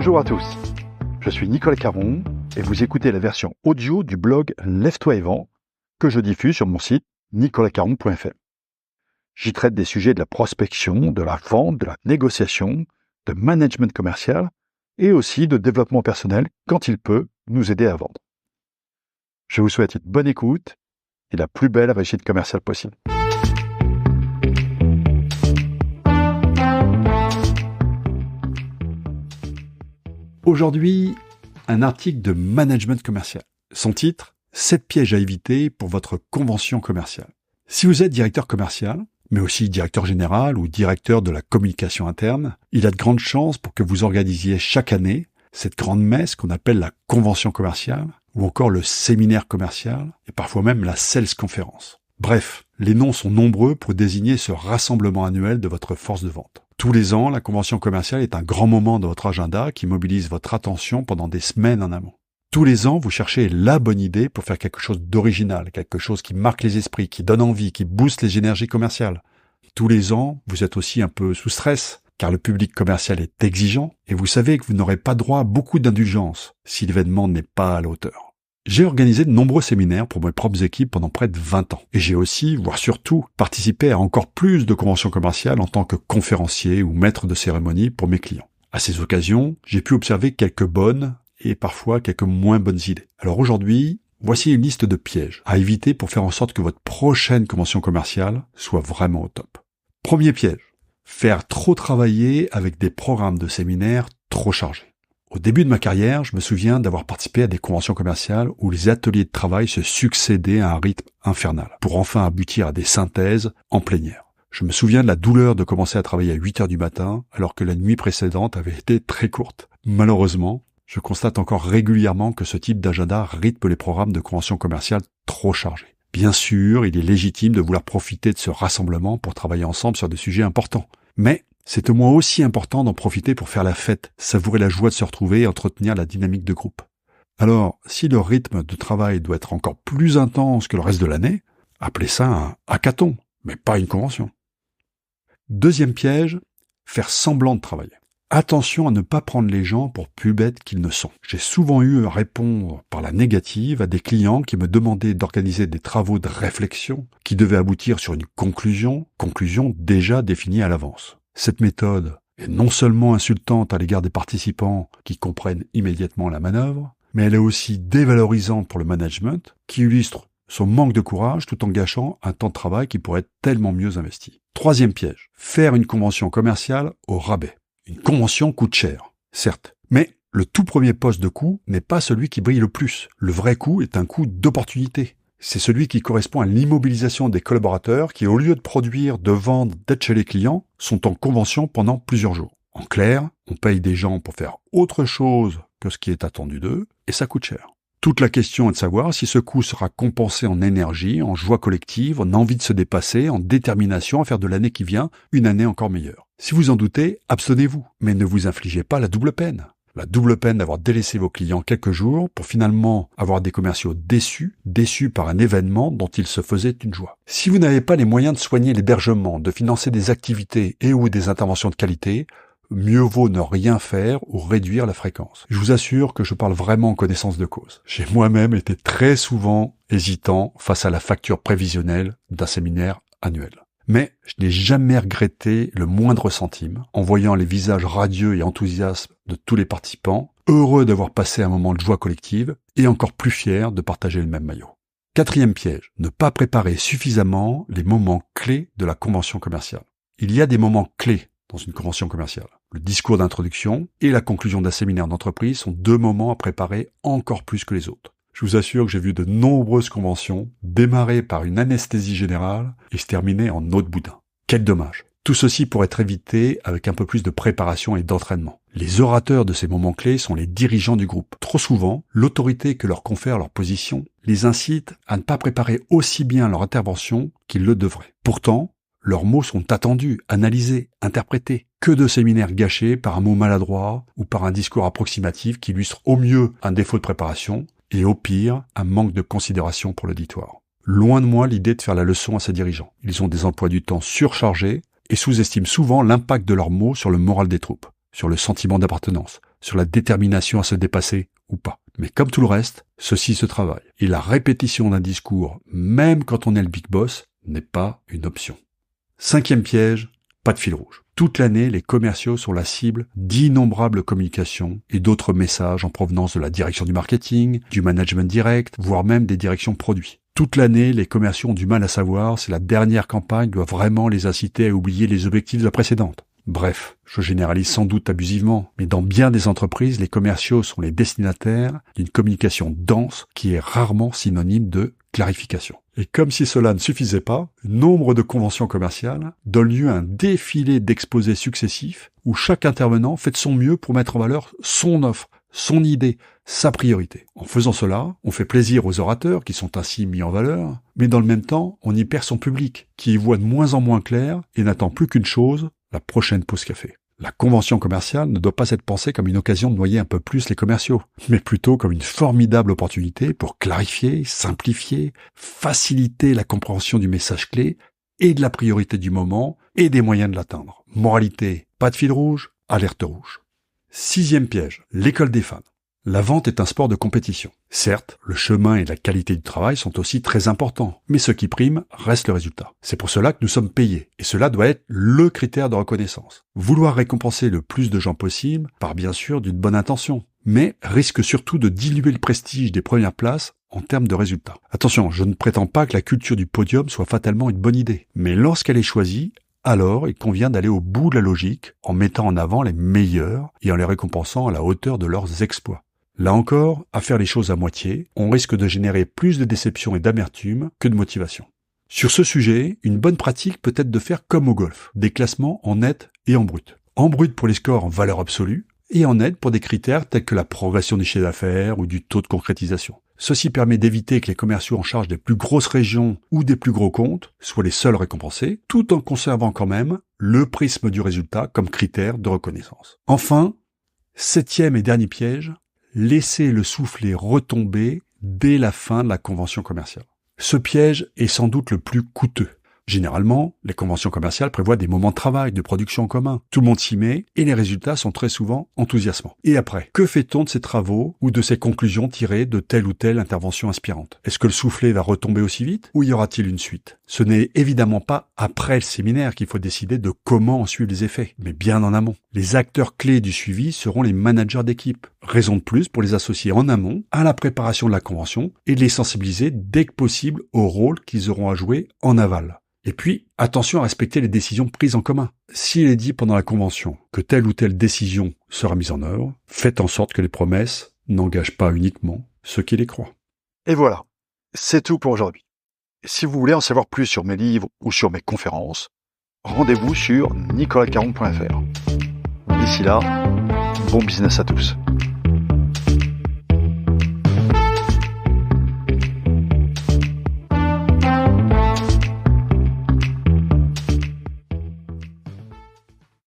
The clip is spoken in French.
Bonjour à tous, je suis Nicolas Caron et vous écoutez la version audio du blog Lève-toi et vends que je diffuse sur mon site nicolascaron.fr. J'y traite des sujets de la prospection, de la vente, de la négociation, de management commercial et aussi de développement personnel quand il peut nous aider à vendre. Je vous souhaite une bonne écoute et la plus belle réussite commerciale possible. Aujourd'hui, un article de management commercial. Son titre, 7 pièges à éviter pour votre convention commerciale. Si vous êtes directeur commercial, mais aussi directeur général ou directeur de la communication interne, il y a de grandes chances pour que vous organisiez chaque année cette grande messe qu'on appelle la convention commerciale, ou encore le séminaire commercial, et parfois même la sales conférence. Bref, les noms sont nombreux pour désigner ce rassemblement annuel de votre force de vente. Tous les ans, la convention commerciale est un grand moment de votre agenda qui mobilise votre attention pendant des semaines en amont. Tous les ans, vous cherchez la bonne idée pour faire quelque chose d'original, quelque chose qui marque les esprits, qui donne envie, qui booste les énergies commerciales. Tous les ans, vous êtes aussi un peu sous stress, car le public commercial est exigeant, et vous savez que vous n'aurez pas droit à beaucoup d'indulgence si l'événement n'est pas à la hauteur. J'ai organisé de nombreux séminaires pour mes propres équipes pendant près de 20 ans. Et j'ai aussi, voire surtout, participé à encore plus de conventions commerciales en tant que conférencier ou maître de cérémonie pour mes clients. À ces occasions, j'ai pu observer quelques bonnes et parfois quelques moins bonnes idées. Alors aujourd'hui, voici une liste de pièges à éviter pour faire en sorte que votre prochaine convention commerciale soit vraiment au top. Premier piège, faire trop travailler avec des programmes de séminaires trop chargés. Au début de ma carrière, je me souviens d'avoir participé à des conventions commerciales où les ateliers de travail se succédaient à un rythme infernal, pour enfin aboutir à des synthèses en plénière. Je me souviens de la douleur de commencer à travailler à 8 heures du matin, alors que la nuit précédente avait été très courte. Malheureusement, je constate encore régulièrement que ce type d'agenda rythme les programmes de conventions commerciales trop chargés. Bien sûr, il est légitime de vouloir profiter de ce rassemblement pour travailler ensemble sur des sujets importants. Mais c'est au moins aussi important d'en profiter pour faire la fête, savourer la joie de se retrouver et entretenir la dynamique de groupe. Alors, si le rythme de travail doit être encore plus intense que le reste de l'année, appelez ça un hackathon, mais pas une convention. Deuxième piège, faire semblant de travailler. Attention à ne pas prendre les gens pour plus bêtes qu'ils ne sont. J'ai souvent eu à répondre par la négative à des clients qui me demandaient d'organiser des travaux de réflexion qui devaient aboutir sur une conclusion déjà définie à l'avance. Cette méthode est non seulement insultante à l'égard des participants qui comprennent immédiatement la manœuvre, mais elle est aussi dévalorisante pour le management qui illustre son manque de courage tout en gâchant un temps de travail qui pourrait être tellement mieux investi. Troisième piège, faire une convention commerciale au rabais. Une convention coûte cher, certes, mais le tout premier poste de coût n'est pas celui qui brille le plus. Le vrai coût est un coût d'opportunité. C'est celui qui correspond à l'immobilisation des collaborateurs qui, au lieu de produire, de vendre, d'être chez les clients, sont en convention pendant plusieurs jours. En clair, on paye des gens pour faire autre chose que ce qui est attendu d'eux, et ça coûte cher. Toute la question est de savoir si ce coût sera compensé en énergie, en joie collective, en envie de se dépasser, en détermination à faire de l'année qui vient une année encore meilleure. Si vous en doutez, abstenez-vous, mais ne vous infligez pas la double peine. La double peine d'avoir délaissé vos clients quelques jours pour finalement avoir des commerciaux déçus par un événement dont ils se faisaient une joie. Si vous n'avez pas les moyens de soigner l'hébergement, de financer des activités et ou des interventions de qualité, mieux vaut ne rien faire ou réduire la fréquence. Je vous assure que je parle vraiment en connaissance de cause. J'ai moi-même été très souvent hésitant face à la facture prévisionnelle d'un séminaire annuel. Mais je n'ai jamais regretté le moindre centime en voyant les visages radieux et enthousiastes de tous les participants, heureux d'avoir passé un moment de joie collective et encore plus fiers de partager le même maillot. Quatrième piège, ne pas préparer suffisamment les moments clés de la convention commerciale. Il y a des moments clés dans une convention commerciale. Le discours d'introduction et la conclusion d'un séminaire d'entreprise sont 2 moments à préparer encore plus que les autres. Je vous assure que j'ai vu de nombreuses conventions démarrer par une anesthésie générale et se terminer en eau de boudin. Quel dommage. Tout ceci pourrait être évité avec un peu plus de préparation et d'entraînement. Les orateurs de ces moments clés sont les dirigeants du groupe. Trop souvent, l'autorité que leur confère leur position les incite à ne pas préparer aussi bien leur intervention qu'ils le devraient. Pourtant, leurs mots sont attendus, analysés, interprétés. Que de séminaires gâchés par un mot maladroit ou par un discours approximatif qui illustre au mieux un défaut de préparation et au pire, un manque de considération pour l'auditoire. Loin de moi l'idée de faire la leçon à ces dirigeants. Ils ont des emplois du temps surchargés et sous-estiment souvent l'impact de leurs mots sur le moral des troupes, sur le sentiment d'appartenance, sur la détermination à se dépasser ou pas. Mais comme tout le reste, ceci se travaille. Et la répétition d'un discours, même quand on est le big boss, n'est pas une option. 5e piège, pas de fil rouge. Toute l'année, les commerciaux sont la cible d'innombrables communications et d'autres messages en provenance de la direction du marketing, du management direct, voire même des directions produits. Toute l'année, les commerciaux ont du mal à savoir si la dernière campagne doit vraiment les inciter à oublier les objectifs de la précédente. Bref, je généralise sans doute abusivement, mais dans bien des entreprises, les commerciaux sont les destinataires d'une communication dense qui est rarement synonyme de clarification. Et comme si cela ne suffisait pas, nombre de conventions commerciales donnent lieu à un défilé d'exposés successifs où chaque intervenant fait de son mieux pour mettre en valeur son offre, son idée, sa priorité. En faisant cela, on fait plaisir aux orateurs qui sont ainsi mis en valeur, mais dans le même temps, on y perd son public qui y voit de moins en moins clair et n'attend plus qu'une chose, la prochaine pause café. La convention commerciale ne doit pas être pensée comme une occasion de noyer un peu plus les commerciaux, mais plutôt comme une formidable opportunité pour clarifier, simplifier, faciliter la compréhension du message clé et de la priorité du moment et des moyens de l'atteindre. Moralité, pas de fil rouge, alerte rouge. 6e piège, l'école des fans. La vente est un sport de compétition. Certes, le chemin et la qualité du travail sont aussi très importants, mais ce qui prime reste le résultat. C'est pour cela que nous sommes payés, et cela doit être le critère de reconnaissance. Vouloir récompenser le plus de gens possible part bien sûr d'une bonne intention, mais risque surtout de diluer le prestige des premières places en termes de résultats. Attention, je ne prétends pas que la culture du podium soit fatalement une bonne idée, mais lorsqu'elle est choisie, alors il convient d'aller au bout de la logique en mettant en avant les meilleurs et en les récompensant à la hauteur de leurs exploits. Là encore, à faire les choses à moitié, on risque de générer plus de déception et d'amertume que de motivation. Sur ce sujet, une bonne pratique peut être de faire comme au golf, des classements en net et en brut. En brut pour les scores en valeur absolue, et en net pour des critères tels que la progression du chiffre d'affaires ou du taux de concrétisation. Ceci permet d'éviter que les commerciaux en charge des plus grosses régions ou des plus gros comptes soient les seuls récompensés, tout en conservant quand même le prisme du résultat comme critère de reconnaissance. Enfin, 7e et dernier piège, laisser le soufflet retomber dès la fin de la convention commerciale. Ce piège est sans doute le plus coûteux. Généralement, les conventions commerciales prévoient des moments de travail, de production en commun. Tout le monde s'y met et les résultats sont très souvent enthousiasmants. Et après, que fait-on de ces travaux ou de ces conclusions tirées de telle ou telle intervention inspirante? Est-ce que le soufflet va retomber aussi vite ou y aura-t-il une suite? Ce n'est évidemment pas après le séminaire qu'il faut décider de comment en suivre les effets, mais bien en amont. Les acteurs clés du suivi seront les managers d'équipe. Raison de plus pour les associer en amont à la préparation de la convention et de les sensibiliser dès que possible au rôle qu'ils auront à jouer en aval. Et puis, attention à respecter les décisions prises en commun. S'il est dit pendant la convention que telle ou telle décision sera mise en œuvre, faites en sorte que les promesses n'engagent pas uniquement ceux qui les croient. Et voilà, c'est tout pour aujourd'hui. Si vous voulez en savoir plus sur mes livres ou sur mes conférences, rendez-vous sur nicolascaron.fr. D'ici là, bon business à tous.